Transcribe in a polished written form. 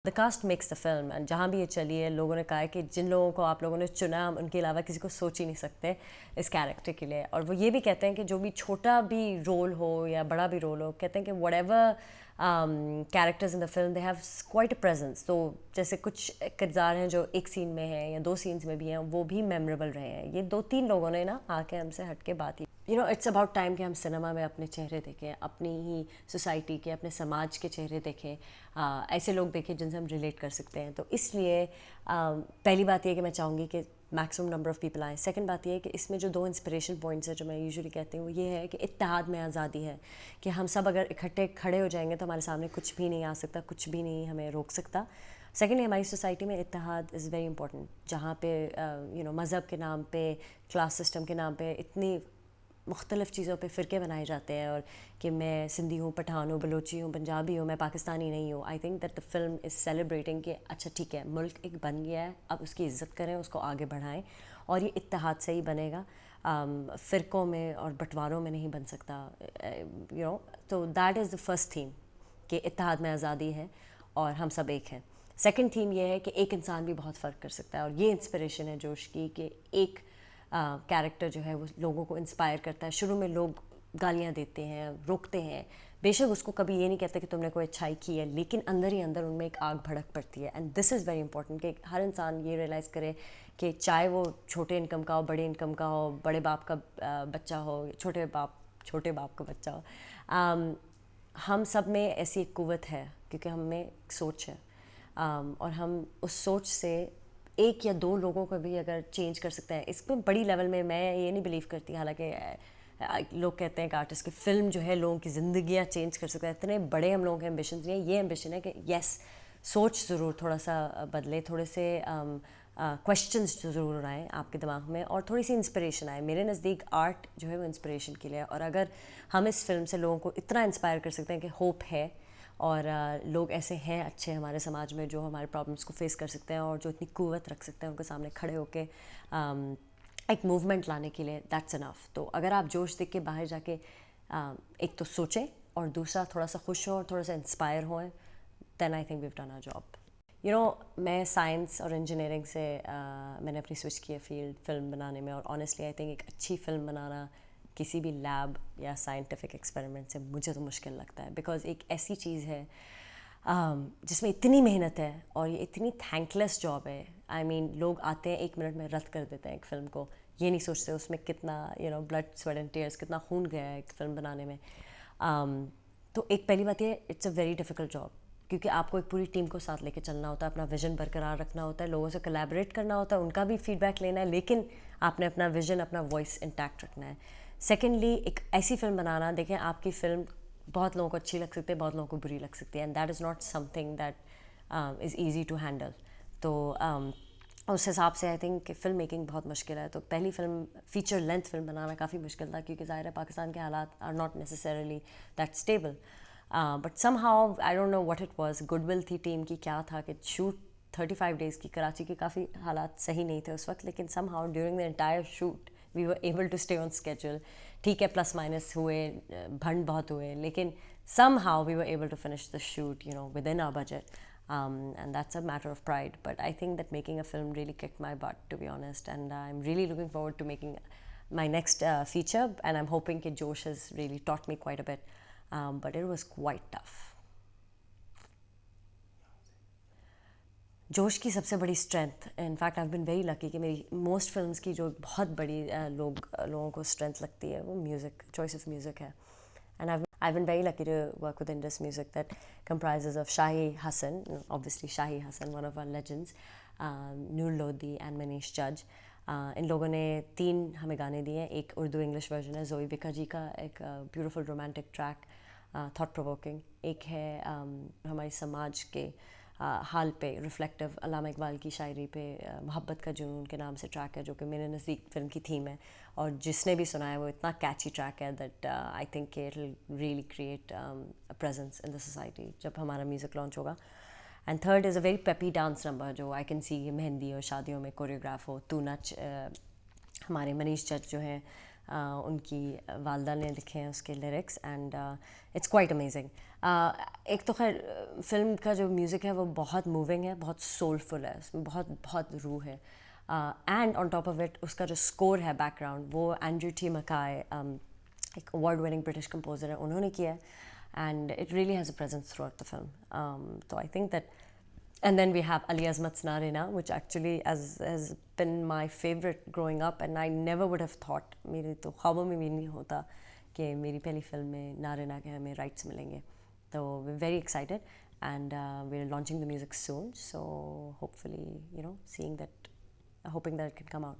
The cast makes the film, and जहाँ भी ये चली है लोगों ने कहा है कि जिन लोगों को आप लोगों ने चुना हम उनके अलावा किसी को सोच ही नहीं सकते इस कैरेक्टर के लिए. और वो ये भी कहते हैं कि जो भी छोटा भी रोल हो या बड़ा भी रोल हो, कहते हैं कि whatever characters in the film they have quite a presence. तो जैसे कुछ किरदार हैं जो एक सीन में हैं या दो सीन्स में भी हैं, वो भी मेमोरेबल रहे हैं. ये 2-3 लोगों ने ना आके हमसे हट के बात की. इट्स अबाउट टाइम कि हम सिनेमा में अपने चेहरे देखें, अपनी ही सोसाइटी के, अपने समाज के चेहरे देखें, ऐसे लोग देखें जिनसे हम रिलेट कर सकते हैं. तो इसलिए पहली बात ये कि मैं चाहूँगी कि मैक्सिमम नंबर ऑफ़ पीपल आएँ. सेकंड बात ये है कि इसमें जो 2 इंस्पिरेशन पॉइंट्स हैं जो मैं यूजुअली कहती हूँ, वो ये है कि इत्तेहाद में आज़ादी है, कि हम सब अगर इकट्ठे खड़े हो जाएंगे तो हमारे सामने कुछ भी नहीं आ सकता, कुछ भी नहीं हमें रोक सकता. सेकेंडली, हमारी सोसाइटी में इत्तेहाद इज़ वेरी इंपॉर्टेंट, जहाँ पे मज़हब के नाम पे, क्लास सिस्टम के नाम पे इतनी मुख्तलिफ़ चीज़ों पे फ़िरके बनाए जाते हैं, और कि मैं सिंधी हूँ, पठान हूँ, बलोची हूँ, पंजाबी हूँ, मैं पाकिस्तानी नहीं हूँ. I think that the film is celebrating कि अच्छा ठीक है, मुल्क एक बन गया है, अब उसकी इज़्ज़त करें, उसको आगे बढ़ाएं, और ये इत्तेहाद से ही बनेगा, फ़िरकों में और बंटवारों में नहीं बन सकता. तो that is the first theme कि इत्तेहाद में आज़ादी है और हम सब एक हैं. सेकंड थीम ये है कि एक इंसान भी बहुत फ़र्क कर सकता है, और ये इंस्पिरेशन है जोश की कि एक कैरेक्टर जो है वो लोगों को इंस्पायर करता है. शुरू में लोग गालियाँ देते हैं, रोकते हैं, बेशक उसको कभी ये नहीं कहते कि तुमने कोई अच्छाई की है, लेकिन अंदर ही अंदर उनमें एक आग भड़क पड़ती है. And this is very important कि हर इंसान ये रियलाइज़ करे कि चाहे वो छोटे इनकम का हो, बड़े इनकम का हो, बड़े बाप का बच्चा हो, छोटे बाप का बच्चा हो, हम सब में ऐसी एक कुव्वत है क्योंकि हम में एक सोच है, और हम उस सोच से एक या दो लोगों को भी अगर चेंज कर सकते हैं. इसमें बड़ी लेवल में मैं ये नहीं बिलीव करती, हालांकि लोग कहते हैं कि आर्टिस्ट की फ़िल्म जो है लोगों की ज़िंदगियाँ चेंज कर सकता है. इतने बड़े हम लोगों के एम्बिशन नहीं है. ये एम्बिशन है कि येस, सोच ज़रूर थोड़ा सा बदले, थोड़े से क्वेश्चंस ज़रूर आए आपके दिमाग में, और थोड़ी सी इंस्पिरेशन आए. मेरे नज़दीक आर्ट जो है वो इंस्पिरेशन के लिए है, और अगर हम इस फिल्म से लोगों को इतना इंस्पायर कर सकते हैं कि होप है, और लोग ऐसे हैं अच्छे हमारे समाज में जो हमारे प्रॉब्लम्स को फेस कर सकते हैं और जो इतनी कुव्वत रख सकते हैं उनके सामने खड़े होकर एक मूवमेंट लाने के लिए, दैट्स इनफ. तो अगर आप जोश देख के बाहर जाके एक तो सोचें, और दूसरा थोड़ा सा खुश हों और थोड़ा सा इंस्पायर हों, then I think we have done our job. मैं साइंस और इंजीनियरिंग से मैंने अपनी स्विच की है फील्ड फिल्म बनाने में, और ऑनेस्टली आई थिंक एक अच्छी फिल्म बनाना किसी भी लैब या साइंटिफिक एक्सपेरिमेंट से मुझे तो मुश्किल लगता है, बिकॉज़ एक ऐसी चीज़ है जिसमें इतनी मेहनत है और ये इतनी थैंकलेस जॉब है. आई मीन लोग आते हैं 1 मिनट में रद्द कर देते हैं एक फ़िल्म को, ये नहीं सोचते उसमें कितना ब्लड स्वेट एंड टीयर्स, कितना खून गया है एक फ़िल्म बनाने में. तो एक पहली बात ये, it's a very difficult job, क्योंकि आपको एक पूरी टीम को साथ लेके चलना होता है, अपना विज़न बरकरार रखना होता है, लोगों से कोलैबोरेट करना होता है, उनका भी फीडबैक लेना है, लेकिन आपने अपना विज़न, अपना वॉइस इंटैक्ट रखना है. सेकेंडली, एक ऐसी फ़िल्म बनाना, देखें आपकी फ़िल्म बहुत लोगों को अच्छी लग सकती है, बहुत लोगों को बुरी लग सकती है, and that is not something that is easy to handle. तो उस हिसाब से आई थिंक फ़िल्म मेकिंग बहुत मुश्किल है. तो पहली फ़िल्म, फ़ीचर लेंथ फ़िल्म बनाना काफ़ी मुश्किल था, क्योंकि ज़ाहिर है पाकिस्तान के हालात are not necessarily that stable. But somehow I don't know what it was, goodwill थी टीम की, क्या था कि शूट 35 डेज़ की, कराची के काफ़ी हालात सही नहीं थे उस वक्त, लेकिन somehow during the entire shoot we were able to stay on schedule. ठीक है, प्लस माइनस हुए, भंड बहुत हुए, लेकिन somehow we were able to finish the shoot within our budget, and that's a matter of pride. But I think that making a film really kicked my butt, to be honest, and I'm really looking forward to making my next feature, and I'm hoping that Josh has really taught me quite a bit, but it was quite tough. जोश की सबसे बड़ी strength, in fact I have been very lucky कि मेरी most films की जो बहुत बड़ी लोगों को स्ट्रेंथ लगती है वो म्यूज़िक, चॉइस ऑफ म्यूज़िक है. And I've been very lucky to work with Indus Music that comprises of Shahi Hassan, obviously Shahi Hassan, one of our legends, Noor Lodi and Manish Judge. इन लोगों ने 3 हमें गाने दिए हैं. एक Urdu English version है जोई बिका जी का, एक beautiful romantic track, thought provoking. एक है हमारे समाज के हाल पे रिफ्लेक्टिव, अल्लामा इकबाल की शायरी पे, मोहब्बत का जुनून के नाम से ट्रैक है, जो कि मेरे नज़दीक फ़िल्म की थीम है, और जिसने भी सुना है वो इतना कैची ट्रैक है that I think it will really create a presence in the society जब हमारा म्यूज़िक लॉन्च होगा. And third is a very peppy dance number, जो आई कैन सी मेहंदी और शादियों में कोरियोग्राफ हो. तू नच, हमारे मनीष जज जो हैं उनकी वालदा ने लिखे हैं उसके lyrics, and it's quite amazing. ایک تو خیر فلم کا جو میوزک ہے وہ بہت موونگ ہے, بہت سولفل ہے, اس میں بہت بہت روح ہے. And on top of it اس کا جو اسکور ہے بیک گراؤنڈ وہ اینڈریو ٹی مکائے, ایک اوارڈ وننگ برٹش کمپوزر ہے, انہوں نے کیا ہے. And it really has a presence throughout the film. تو I think that. And then we have Ali Azmat's Narina, which actually has been my favorite growing up, and I never would have thought, میرے تو خوابوں میں بھی نہیں ہوتا کہ میری پہلی فلم میں نارینا کے ہمیں رائٹس ملیں گے. تو we're very excited and we're launching the music soon, so hopefully, seeing that, hoping that it can come out.